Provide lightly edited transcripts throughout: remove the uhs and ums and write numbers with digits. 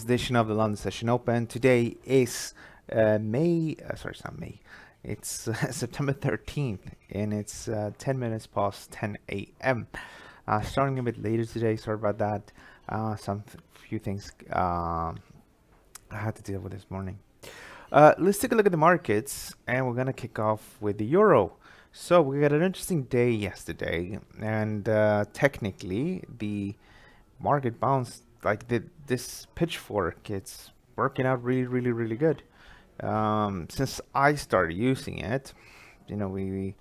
edition of the London Session Open. Today is it's not May, it's September 13th, and it's 10 minutes past 10 a.m. Starting a bit later today, sorry about that. Few things I had to deal with this morning. Let's take a look at the markets, and we're going to kick off with the euro. So we got an interesting day yesterday, and technically the market bounced like this pitchfork. It's working out really good. Since I started using it, we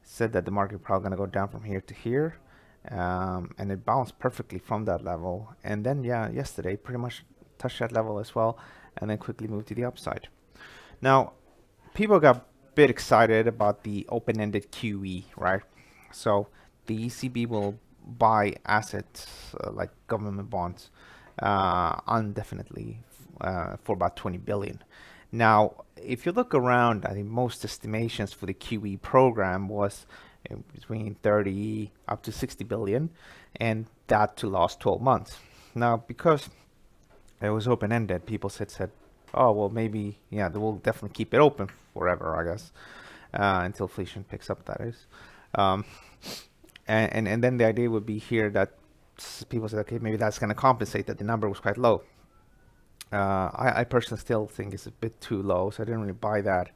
said that the market probably gonna go down from here to here, and it bounced perfectly from that level. And then yesterday pretty much touched that level as well, and then quickly moved to the upside. Now, people got a bit excited about the open-ended QE, right? So the ECB will buy assets like government bonds indefinitely for about 20 billion. Now, if you look around, I think most estimations for the QE program was between 30 up to 60 billion, and that to last 12 months. Now, because it was open-ended, people said, oh, well, maybe, they will definitely keep it open forever, I guess, until inflation picks up, that is. And then the idea would be here that people said, okay, maybe that's going to compensate that the number was quite low. I personally still think it's a bit too low, so I didn't really buy that.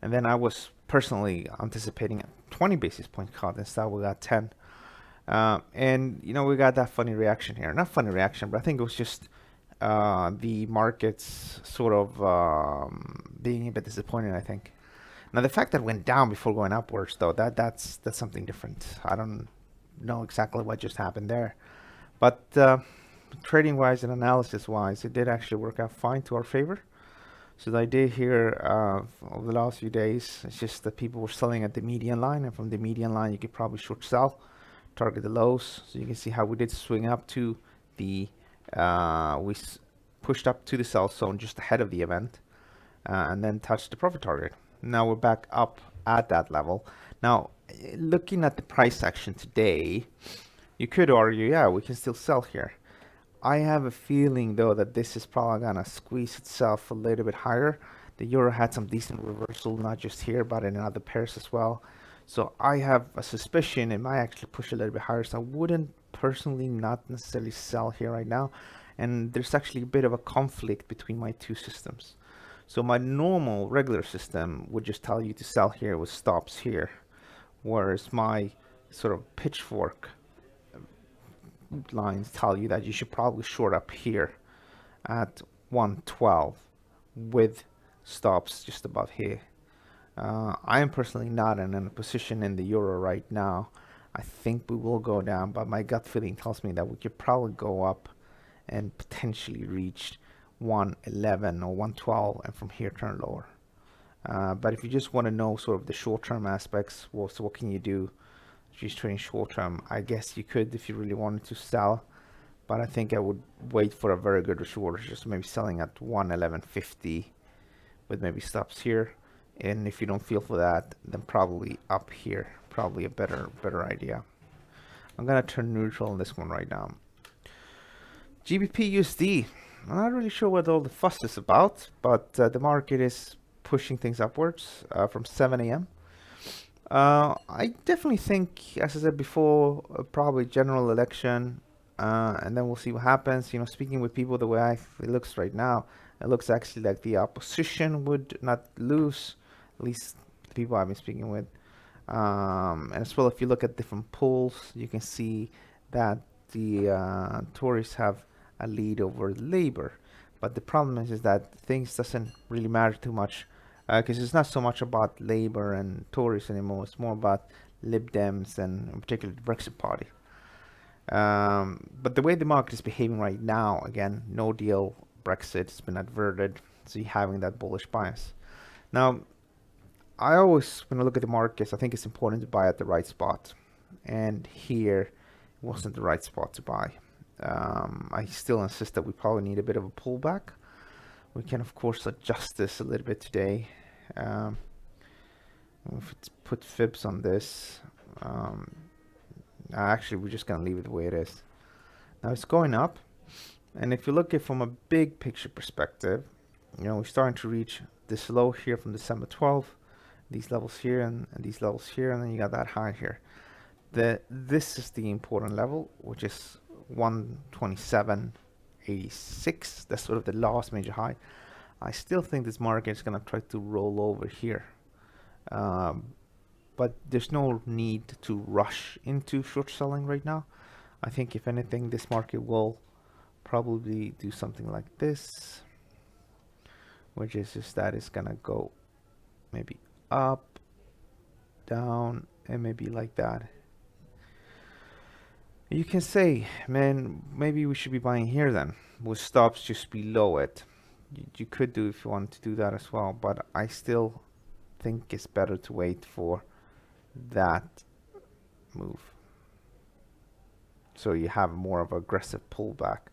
And then I was personally anticipating a 20 basis point cut. Instead, we got 10. And, we got that funny reaction here. Not funny reaction, but I think it was just the markets sort of being a bit disappointed, I think. Now, the fact that it went down before going upwards, though, that's something different. I don't know exactly what just happened there. But trading-wise and analysis-wise, it did actually work out fine to our favor. So the idea here over the last few days is just that people were selling at the median line, and from the median line, you could probably short sell, target the lows. So you can see how we did swing up to the, we pushed up to the sell zone just ahead of the event, and then touched the profit target. Now we're back up at that level. Now, looking at the price action today, you could argue, we can still sell here. I have a feeling, though, that this is probably going to squeeze itself a little bit higher. The euro had some decent reversal, not just here, but in other pairs as well. So I have a suspicion it might actually push a little bit higher. So I wouldn't personally not necessarily sell here right now. And there's actually a bit of a conflict between my two systems. So my normal regular system would just tell you to sell here with stops here, whereas my sort of pitchfork lines tell you that you should probably short up here at 112 with stops just above here. I am personally not in a position in the euro right now. I think we will go down, but my gut feeling tells me that we could probably go up and potentially reach 111 or 112 and from here turn lower. But if you just want to know sort of the short-term aspects, well, so what can you do if you're trading short-term? I guess you could if you really wanted to sell, but I think I would wait for a very good short, just maybe selling at 111.50 with maybe stops here. And if you don't feel for that, then probably up here, probably a better idea. I'm gonna turn neutral on this one right now. GBP USD. I'm not really sure what all the fuss is about, but the market is pushing things upwards from 7 a.m. I definitely think, as I said before, probably general election, and then we'll see what happens. Speaking with people the way it looks right now, it looks actually like the opposition would not lose, at least the people I've been speaking with. And as well, if you look at different polls, you can see that the Tories have a lead over Labour, but the problem is that things doesn't really matter too much because it's not so much about Labour and Tories anymore. It's more about Lib Dems and in particular the Brexit Party. But the way the market is behaving right now, again, no deal Brexit has been averted, so you're having that bullish bias. Now, I always, when I look at the markets, I think it's important to buy at the right spot, and here wasn't the right spot to buy. I still insist that we probably need a bit of a pullback. We can, of course, adjust this a little bit today. If it's put fibs on this, actually, we're just going to leave it the way it is. Now it's going up. And if you look at from a big picture perspective, you know, we're starting to reach this low here from December 12th, these levels here and these levels here, and then you got that high here. This is the important level, which is 127.86. That's sort of the last major high. I still think this market is going to try to roll over here. But there's no need to rush into short selling right now. I think if anything, this market will probably do something like this, which is just that it's gonna go maybe up, down, and maybe like that. You can say, man, maybe we should be buying here then, with stops just below it. You could do if you want to do that as well, but I still think it's better to wait for that move. So you have more of an aggressive pullback,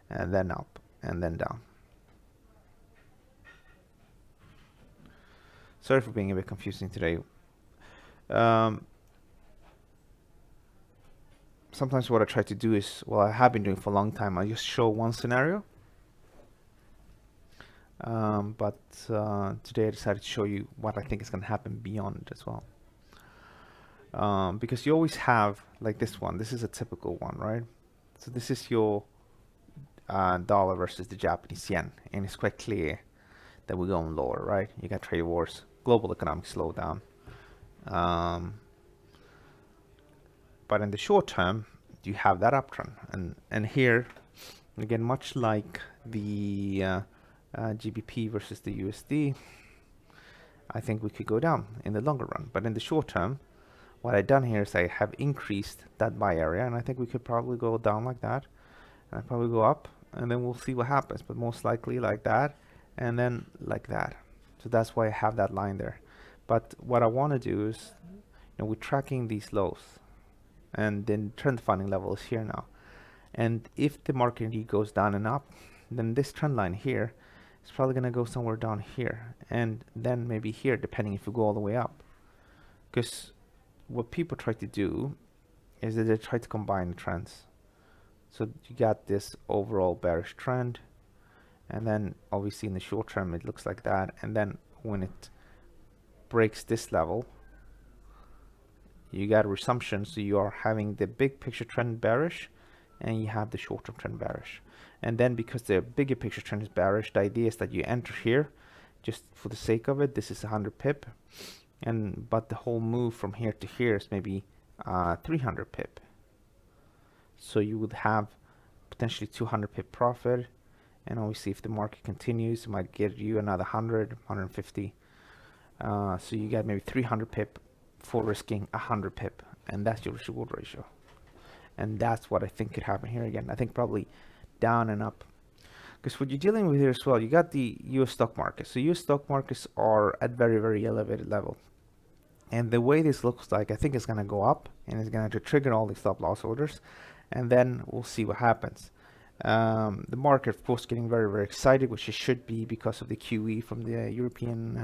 and then up, and then down. Sorry for being a bit confusing today. Sometimes what I try to do is, well, I have been doing for a long time, I just show one scenario. But today I decided to show you what I think is going to happen beyond as well. Because you always have, like this one, this is a typical one, right? So this is your dollar versus the Japanese yen, and it's quite clear that we're going lower, right? You got trade wars, global economic slowdown. But in the short term, you have that uptrend, and here, again, much like the GBP versus the USD, I think we could go down in the longer run. But in the short term, what I've done here is I have increased that buy area, and I think we could probably go down like that, and probably go up, and then we'll see what happens. But most likely like that, and then like that. So that's why I have that line there. But what I want to do is, you know, we're tracking these lows, and then trend finding level is here now. And if the market indeed goes down and up, then this trend line here is probably going to go somewhere down here, and then maybe here, depending if we go all the way up. Because what people try to do is that they try to combine trends. So you got this overall bearish trend, and then obviously in the short term it looks like that, and then when it breaks this level, you got a resumption. So you are having the big picture trend bearish, and you have the short-term trend bearish. And then because the bigger picture trend is bearish, the idea is that you enter here just for the sake of it. This is 100 pip, but the whole move from here to here is maybe 300 pip. So you would have potentially 200 pip profit, and obviously if the market continues, it might get you another 100, 150. So you get maybe 300 pip for risking 100 pip, and that's your risk reward ratio. And that's what I think could happen here again. I think probably down and up. Because what you're dealing with here as well, you got the US stock market. So US stock markets are at very, very elevated level. And the way this looks like, I think it's going to go up, and it's going to trigger all these stop loss orders. And then we'll see what happens. The market, of course, getting very, very excited, which it should be because of the QE from the European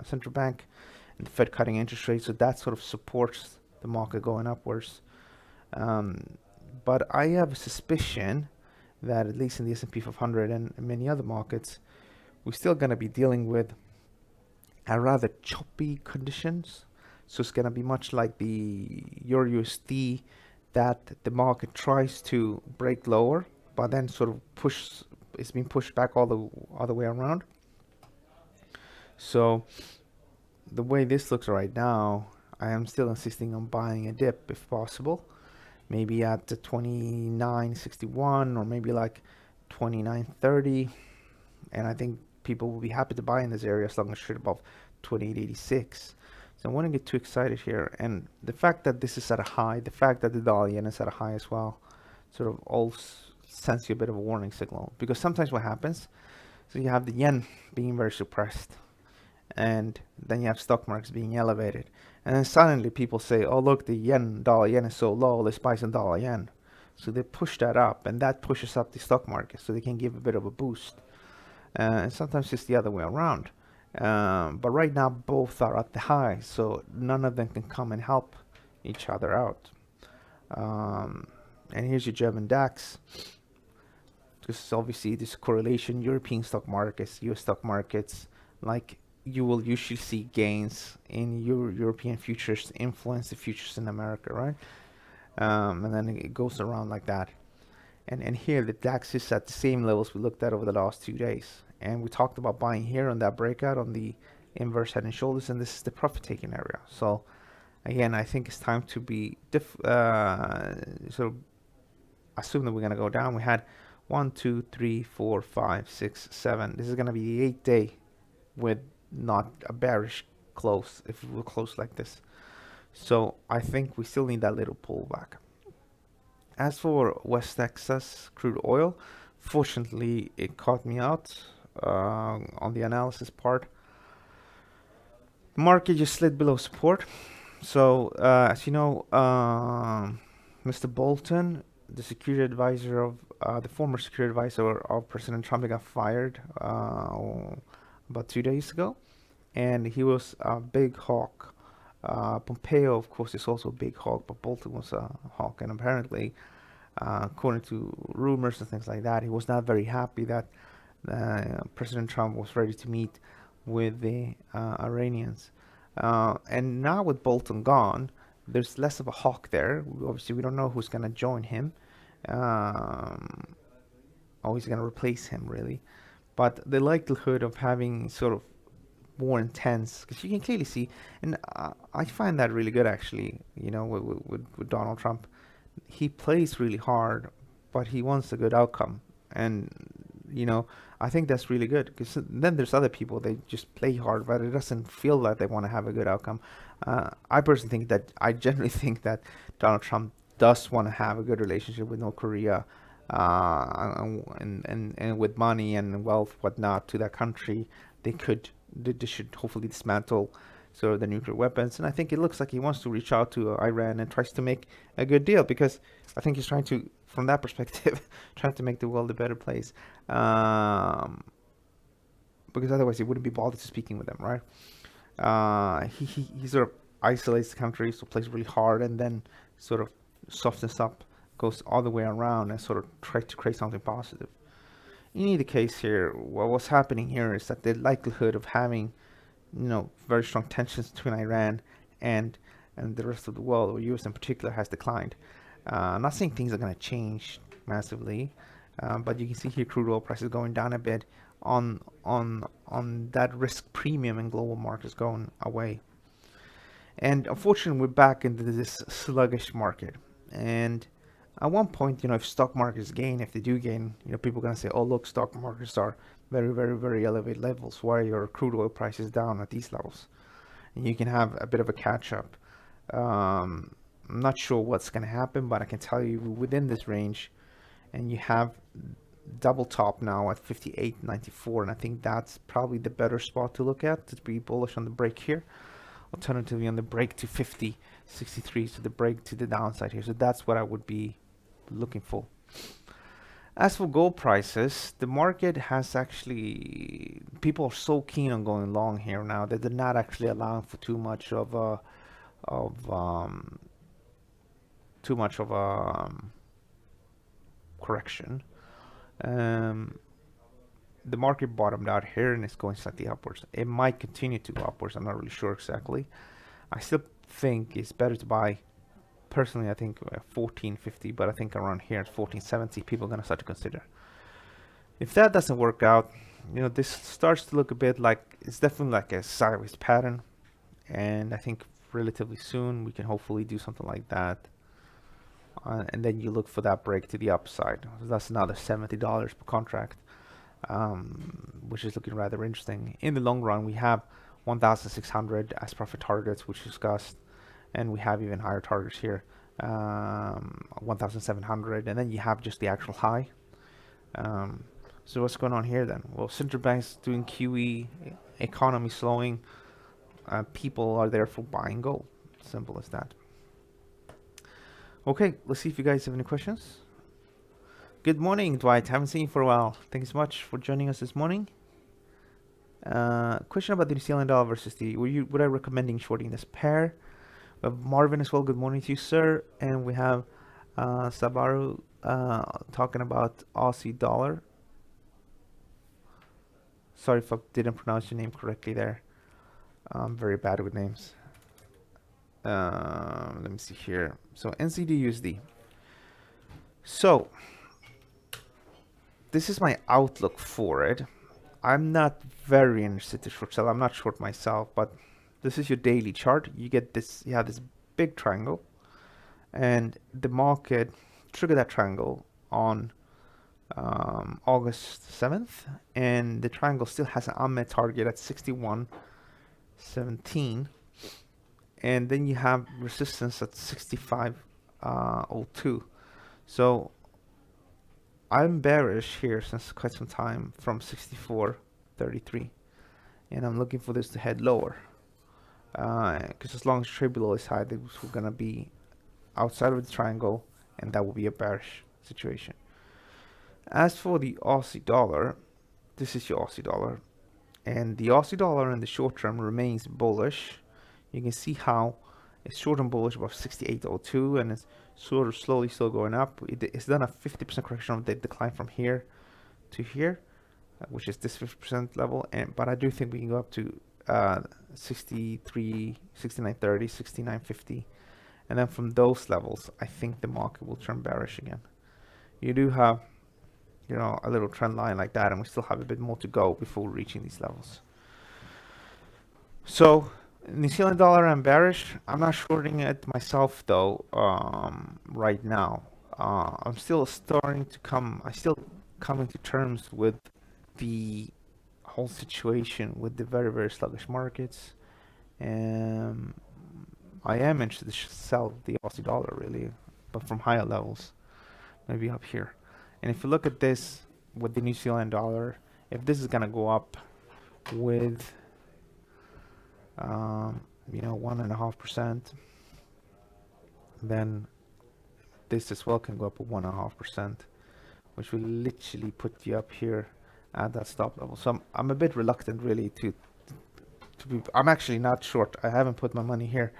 Central Bank and the Fed cutting interest rates. So that sort of supports the market going upwards. But I have a suspicion that at least in the S&P 500 and many other markets, we're still going to be dealing with a rather choppy conditions. So it's going to be much like the EURUSD, that the market tries to break lower, but then sort of it's been pushed back all the other way around. So the way this looks right now, I am still insisting on buying a dip if possible. Maybe at the 29.61 or maybe like 29.30, and I think people will be happy to buy in this area as long as it's above 28.86. So I wouldn't get too excited here, and the fact that this is at a high, the fact that the dollar yen is at a high as well, sort of all sends you a bit of a warning signal. Because sometimes what happens, so you have the yen being very suppressed, and then you have stock markets being elevated, and then suddenly people say, oh look, the dollar yen is so low, let's buy some dollar yen. So they push that up, and that pushes up the stock market, so they can give a bit of a boost. And sometimes it's the other way around. But right now both are at the high, so none of them can come and help each other out. And here's your German DAX. because obviously this correlation, European stock markets, US stock markets, like you will usually see gains in European futures influence the futures in America, right? And then it goes around like that. And here the DAX is at the same levels we looked at over the last 2 days. And we talked about buying here on that breakout on the inverse head and shoulders, and this is the profit taking area. So again, I think it's time to be sort of assume that we're going to go down. We had 1, 2, 3, 4, 5, 6, 7. This is going to be the 8th day with not a bearish close if we will close like this. So I think we still need that little pullback. As for West Texas crude oil, fortunately it caught me out on the analysis part. The market just slid below support. So as you know, Mr. Bolton, the security advisor of the former security advisor of President Trump, got fired about 2 days ago, and he was a big hawk. Pompeo, of course, is also a big hawk, but Bolton was a hawk, and apparently, according to rumors and things like that, he was not very happy that President Trump was ready to meet with the Iranians. And now with Bolton gone, there's less of a hawk there. Obviously, we don't know who's going to join him. Or he's going to replace him, really. But the likelihood of having sort of more intense, because you can clearly see, and I find that really good, actually, you know, with Donald Trump. He plays really hard, but he wants a good outcome. And, you know, I think that's really good, because then there's other people, they just play hard, but it doesn't feel like they want to have a good outcome. I personally generally think that Donald Trump does want to have a good relationship with North Korea, and with money and wealth, whatnot, to that country. They should hopefully dismantle sort of the nuclear weapons. And I think it looks like he wants to reach out to Iran and tries to make a good deal, because I think he's trying to, from that perspective, trying to make the world a better place. Because otherwise he wouldn't be bothered to speaking with them, right? He sort of isolates the country, so plays really hard, and then sort of softens up, goes all the way around, and sort of tries to create something positive. In either case here, what's happening here is that the likelihood of having, you know, very strong tensions between Iran and the rest of the world, or US in particular, has declined. I'm not saying things are going to change massively, but you can see here crude oil prices going down a bit on that risk premium in global markets going away. And unfortunately, we're back into this sluggish market. And at one point, you know, if stock markets gain, if they do gain, you know, people are going to say, oh, look, stock markets are very, very, very elevated levels. Why are your crude oil prices down at these levels? And you can have a bit of a catch up. I'm not sure what's going to happen, but I can tell you within this range, and you have double top now at 58.94, and I think that's probably the better spot to look at, to be bullish on the break here. Alternatively, on the break to 50.63, so the break to the downside here. So that's what I would be looking for. As for gold prices, the market has actually, people are so keen on going long here now that they're not actually allowing for too much of a correction. The market bottomed out here and it's going slightly upwards. It might continue to go upwards. I'm not really sure exactly. I still think it's better to buy. Personally, I think 14.50, but I think around here at 14.70, people are going to start to consider. If that doesn't work out, you know, this starts to look a bit like, it's definitely like a sideways pattern. And I think relatively soon we can hopefully do something like that. And then you look for that break to the upside. So that's another $70 per contract, which is looking rather interesting. In the long run, we have 1,600 as profit targets, which we discussed, and we have even higher targets here, 1,700, and then you have just the actual high. So what's going on here then? Well, central banks doing QE, economy slowing, people are therefore buying gold. Simple as that. Okay, let's see if you guys have any questions. Good morning, Dwight. Haven't seen you for a while. Thanks so much for joining us this morning. Question about the New Zealand dollar versus the. Would I recommending shorting this pair? We have Marvin as well. Good morning to you, sir. And we have Sabaru talking about Aussie dollar. Sorry if I didn't pronounce your name correctly there. I'm very bad with names. Let me see here. So NZD/USD. So this is my outlook for it. I'm not very interested to short sell. I'm not short myself, but this is your daily chart. You get this. You have this big triangle, and the market triggered that triangle on August 7th, and the triangle still has an unmet target at 61.17, and then you have resistance at 65.02. So I'm bearish here since quite some time from 64.33, and I'm looking for this to head lower, because as long as trade below is high, this we're gonna be outside of the triangle, and that will be a bearish situation. As for the Aussie dollar, this is your Aussie dollar, and the Aussie dollar in the short term remains bullish. You can see how it's short and bullish above 68.02, and it's sort of slowly still going up. It's done a 50% correction of the decline from here to here, which is this 50% level, but I do think we can go up to 63, 69.30, 69.50, and then from those levels, I think the market will turn bearish again. You do have, you know, a little trend line like that, and we still have a bit more to go before reaching these levels. So New Zealand dollar, I'm bearish. I'm not shorting it myself though. Right now, I'm still starting to I'm still coming to terms with the whole situation with the very, very sluggish markets. And I am interested to sell the Aussie dollar really, but from higher levels, maybe up here. And if you look at this with the New Zealand dollar, if this is gonna go up with you know, 1.5%, then this as well can go up with 1.5%, which will literally put you up here at that stop level. So I'm a bit reluctant really to be. I'm actually not short. I haven't put my money here.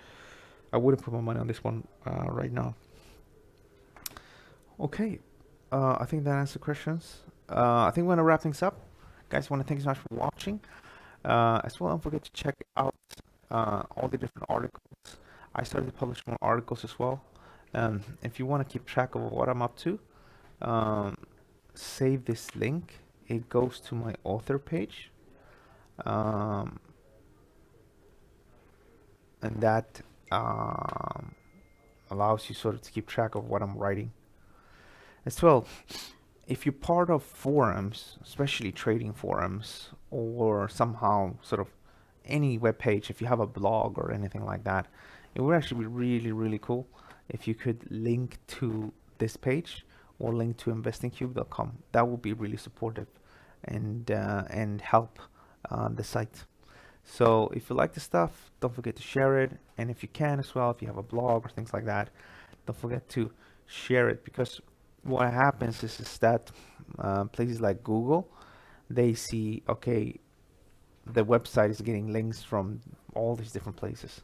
I wouldn't put my money on this one right now. Okay, I think that answers the questions. I think we're gonna wrap things up, guys. I want to thank you so much for watching. As well, don't forget to check out all the different articles. I started to publish more articles as well. If you want to keep track of what I'm up to, save this link. It goes to my author page, and that allows you sort of to keep track of what I'm writing. As well, if you're part of forums, especially trading forums, or somehow sort of any web page, if you have a blog or anything like that, it would actually be really, really cool if you could link to this page or link to investingcube.com. That would be really supportive and help the site. So if you like the stuff, don't forget to share it, and if you can as well, if you have a blog or things like that, don't forget to share it, because what happens is that places like Google, they see, okay, the website is getting links from all these different places,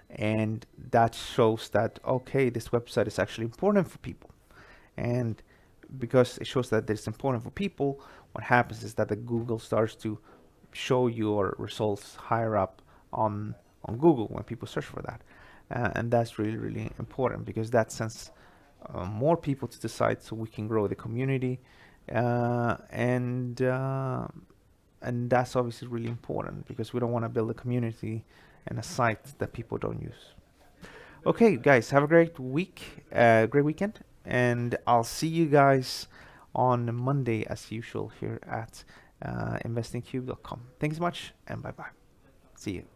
and that shows that, okay, this website is actually important for people. And because it shows that it's important for people, what happens is that the Google starts to show your results higher up on Google when people search for that, and that's really, really important, because that sends more people to the site, so we can grow the community, and that's obviously really important, because we don't want to build a community and a site that people don't use. Okay, guys, have a great week, great weekend, and I'll see you guys on Monday as usual here at investingcube.com. Thanks so much, and bye bye. See you.